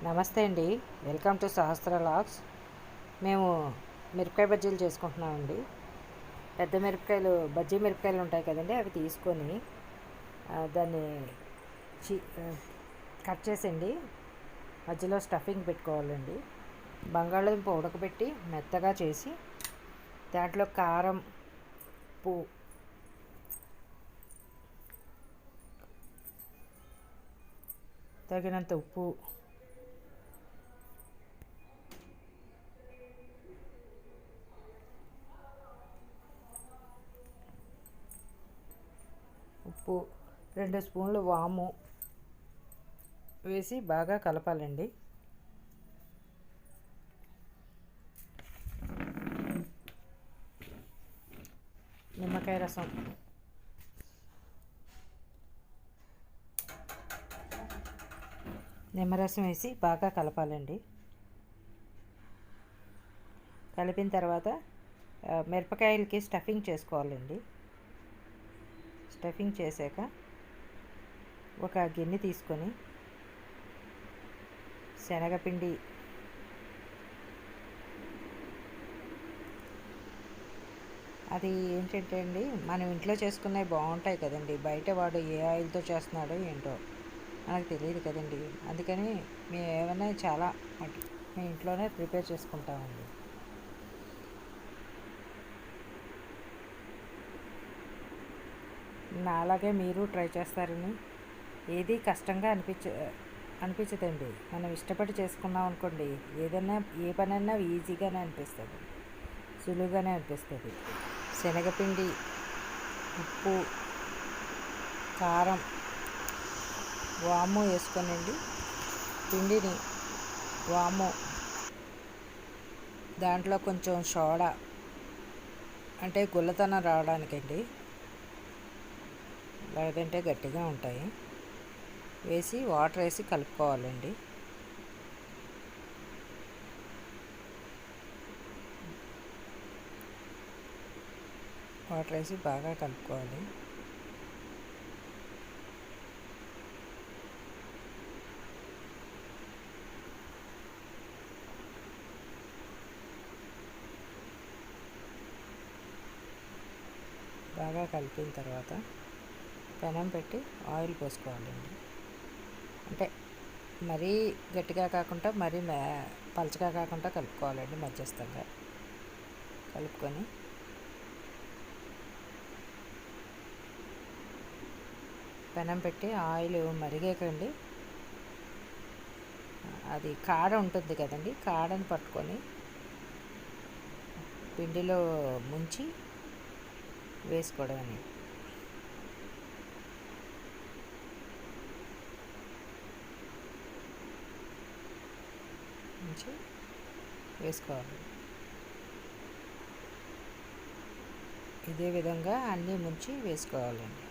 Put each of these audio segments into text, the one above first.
నమస్తే అండి. Welcome to Sahasra logs. మేము మిరపకాయ బజ్జీలు చేసుకుంటున్నామండి. పెద్ద మిరపకాయలు, బజ్జీ మిరపకాయలు ఉంటాయి కదండి, అవి తీసుకొని దాన్ని చి కట్ చేసండి మధ్యలో స్టఫింగ్ పెట్టుకోవాలండి. బంగాళదుంప ఉడకబెట్టి మెత్తగా చేసి దాంట్లో కారం, ఉప్పు, తగినంత ఉప్పు, ఉప్పు 2 స్పూన్లు వాము వేసి బాగా కలపాలండి. నిమ్మకాయ రసం, నిమ్మరసం వేసి బాగా కలపాలండి. కలిపిన తర్వాత మిరపకాయలకి స్టఫింగ్ చేసుకోవాలండి. స్టఫింగ్ చేశాక ఒక గిన్నె తీసుకొని శనగపిండి, అది ఏంటంటే అండి, మనం ఇంట్లో చేసుకున్నవి బాగుంటాయి కదండి. బయట వాడు ఏ ఆయిల్తో చేస్తున్నాడో ఏంటో మనకు తెలియదు కదండి. అందుకని మేము ఏమైనా చాలా మేము ఇంట్లోనే ప్రిపేర్ చేసుకుంటామండి. నాలాగే మీరు ట్రై చేస్తారని ఏది కష్టంగా అనిపించదండి. మనం ఇష్టపడి చేసుకున్నాం అనుకోండి, ఏదైనా ఏ పనైనా ఈజీగానే అనిపిస్తుంది, సులువుగానే అనిపిస్తుంది. శనగపిండి, ఉప్పు, కారం, వాము వేసుకోనండి. పిండిని, వాము, దాంట్లో కొంచెం సోడా, అంటే గుల్లతనం రావడానికండి, లేదంటే గట్టిగా ఉంటాయి, వేసి వాటర్ వేసి కలుపుకోవాలండి. వాటర్ వేసి బాగా కలుపుకోవాలి. బాగా కలిపిన తర్వాత పెనం పెట్టి ఆయిల్ పోసుకోవాలండి. అంటే మరీ గట్టిగా కాకుండా మరీ పలచగా కాకుండా కలుపుకోవాలండి. మధ్యస్థంగా కలుపుకొని పెనం పెట్టి ఆయిల్ మరిగాకండి, అది కాడ ఉంటుంది కదండి, కాడని పట్టుకొని పిండిలో ముంచి వేసుకోవడం. ముంచి వేసుకోవాలి. ఇదే విధంగా అన్నీ ముంచి వేసుకోవాలండి.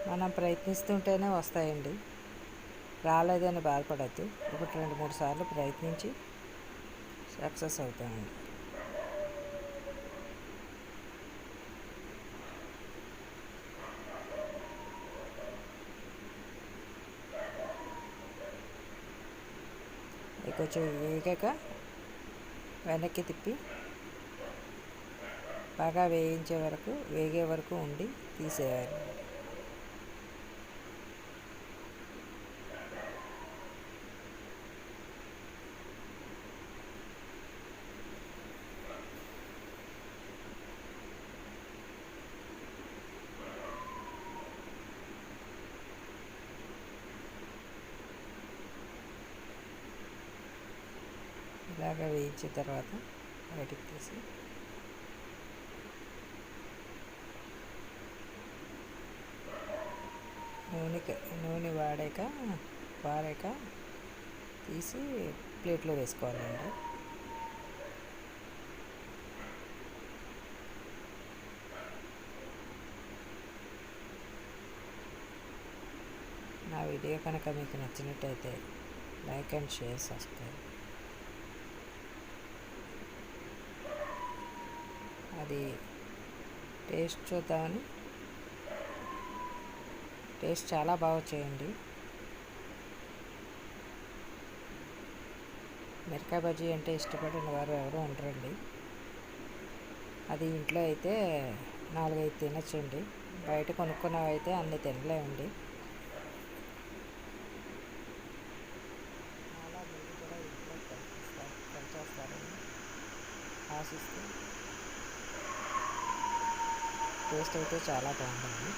మనం ప్రయత్నిస్తుంటేనే వస్తాయండి, రాలేదని బాధపడద్దు. 1-2-3 సార్లు ప్రయత్నించి సక్సెస్ అవుతామండి. కొంచెం వేగాక వెనక్కి తిప్పి బాగా వేగే వరకు ఉండి తీసేయాలి. ఇలాగా వేయించిన తర్వాత బయటికి తీసి నూనె వాడాక తీసి ప్లేట్లో వేసుకోవాలండి. నా వీడియో కనుక మీకు నచ్చినట్టయితే లైక్ అండ్ షేర్, సబ్స్క్రైబ్. అది టేస్ట్ చూద్దామని. టేస్ట్ చాలా బాగా వచ్చాయండి. మిరపకాయ బజ్జీ అంటే ఇష్టపడిన వారు ఎవరు ఉండరండి. అది ఇంట్లో అయితే 4-5 తినచ్చండి. బయట కొనుక్కున్నవి అయితే అన్ని తినలేమండి. చాలా మీరు కూడా ఇంట్లో ట్రై చేస్తారని ఆశిస్తూ, టేస్ట్ అయితే చాలా బాగుందండి.